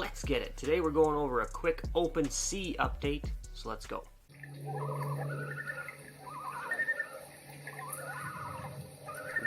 let's get it. Today we're going over a quick Opensea update, so let's go.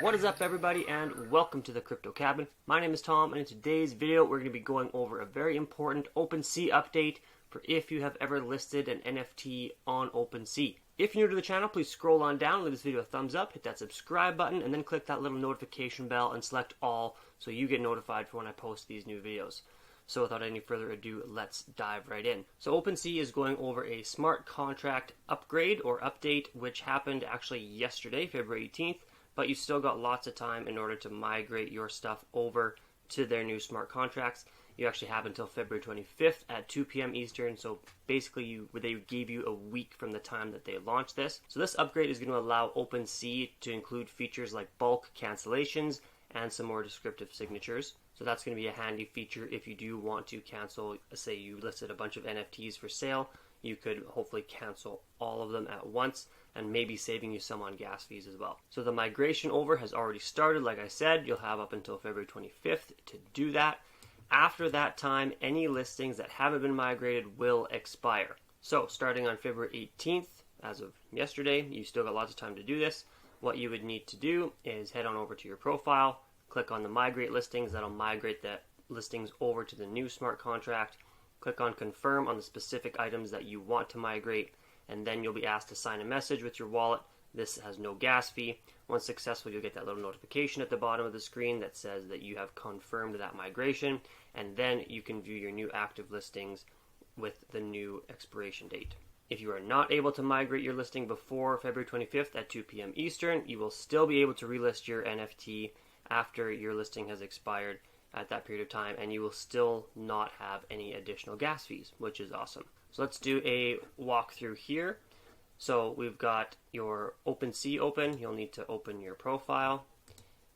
What is up, everybody, and welcome to the Crypto Cabin. My name is Tom, and in today's video we're going to be going over a very important Opensea update for if you have ever listed an NFT on Opensea. If you're new to the channel, please scroll on down, leave this video a thumbs up, hit that subscribe button, and then click that little notification bell and select all so you get notified for when I post these new videos. So without any further ado, let's dive right in. So Opensea is going over a smart contract upgrade or update, which happened actually yesterday, February 18th, but you still got lots of time in order to migrate your stuff over to their new smart contracts. You actually have until February 25th at 2 p.m. Eastern, so basically they gave you a week from the time that they launched this. So this upgrade is going to allow Opensea to include features like bulk cancellations and some more descriptive signatures. So that's going to be a handy feature if you do want to cancel, say you listed a bunch of NFTs for sale, you could hopefully cancel all of them at once and maybe saving you some on gas fees as well. So the migration over has already started. Like I said, you'll have up until February 25th to do that. After that time, any listings that haven't been migrated will expire. So starting on February 18th, as of yesterday, you still got lots of time to do this. What you would need to do is head on over to your profile, click on the migrate listings. That'll migrate the listings over to the new smart contract. Click on confirm on the specific items that you want to migrate, and then you'll be asked to sign a message with your wallet. This has no gas fee. Once successful, you'll get that little notification at the bottom of the screen that says that you have confirmed that migration, and then you can view your new active listings with the new expiration date. If you are not able to migrate your listing before February 25th at 2 p.m. Eastern, you will still be able to relist your NFT after your listing has expired at that period of time, and you will still not have any additional gas fees, which is awesome. So let's do a walkthrough here. So we've got your Opensea open. You'll need to open your profile.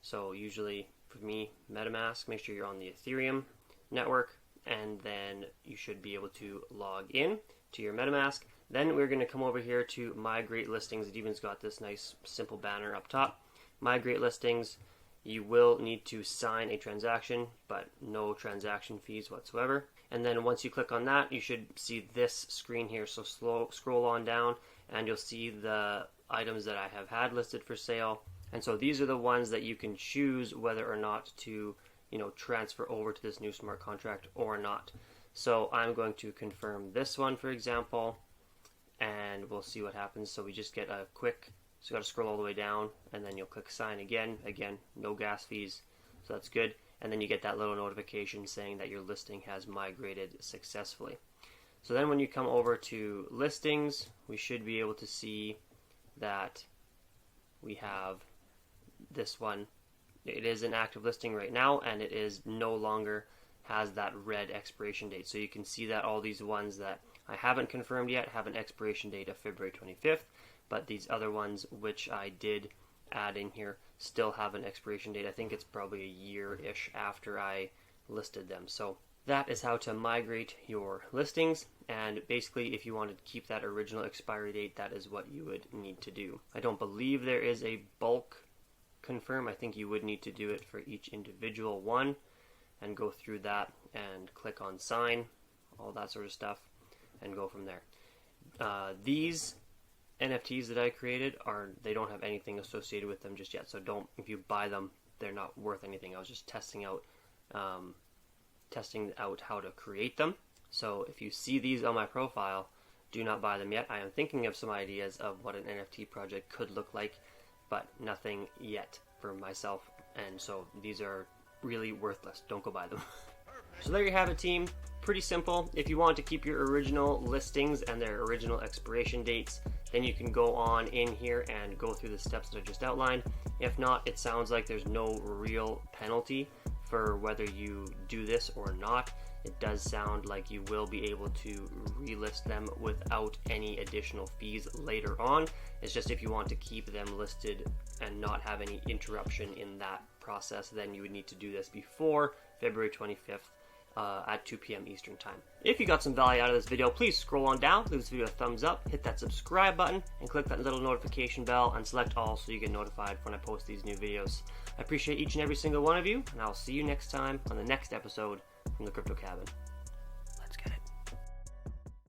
So usually for me, MetaMask, make sure you're on the Ethereum network, and then you should be able to log in to your MetaMask. Then we're going to come over here to migrate listings. It even's got this nice simple banner up top. Migrate listings. You will need to sign a transaction, but no transaction fees whatsoever. And then once you click on that, you should see this screen here. So scroll on down, and you'll see the items that I have had listed for sale. And so these are the ones that you can choose whether or not to, transfer over to this new smart contract or not. So I'm going to confirm this one, for example, and we'll see what happens. So we just get a quick, so you got to scroll all the way down, and then you'll click sign again. Again, no gas fees, so that's good. And then you get that little notification saying that your listing has migrated successfully. So then when you come over to listings, we should be able to see that we have this one. It is an active listing right now, and it is no longer has that red expiration date. So you can see that all these ones that I haven't confirmed yet have an expiration date of February 25th, but these other ones which I did add in here still have an expiration date. I think it's probably a year-ish after I listed them. So that is how to migrate your listings, and basically if you wanted to keep that original expiry date, that is what you would need to do. I don't believe there is a bulk confirm. I think you would need to do it for each individual one and go through that and click on sign, all that sort of stuff, and go from there. These NFTs that I created they don't have anything associated with them just yet, so if you buy them, they're not worth anything. I was just testing out how to create them. So if you see these on my profile, do not buy them yet. I am thinking of some ideas of what an NFT project could look like, but nothing yet for myself, and so these are really worthless. Don't go buy them. So there you have it, team. Pretty simple. If you want to keep your original listings and their original expiration dates, then you can go on in here and go through the steps that I just outlined. If not, it sounds like there's no real penalty for whether you do this or not. It does sound like you will be able to relist them without any additional fees later on. It's just if you want to keep them listed and not have any interruption in that process, then you would need to do this before February 25th at 2 p.m. Eastern time. If you got some value out of this video, please scroll on down, leave this video a thumbs up, hit that subscribe button, and click that little notification bell and select all so you get notified when I post these new videos. I appreciate each and every single one of you, and I'll see you next time on the next episode from the Crypto Cabin.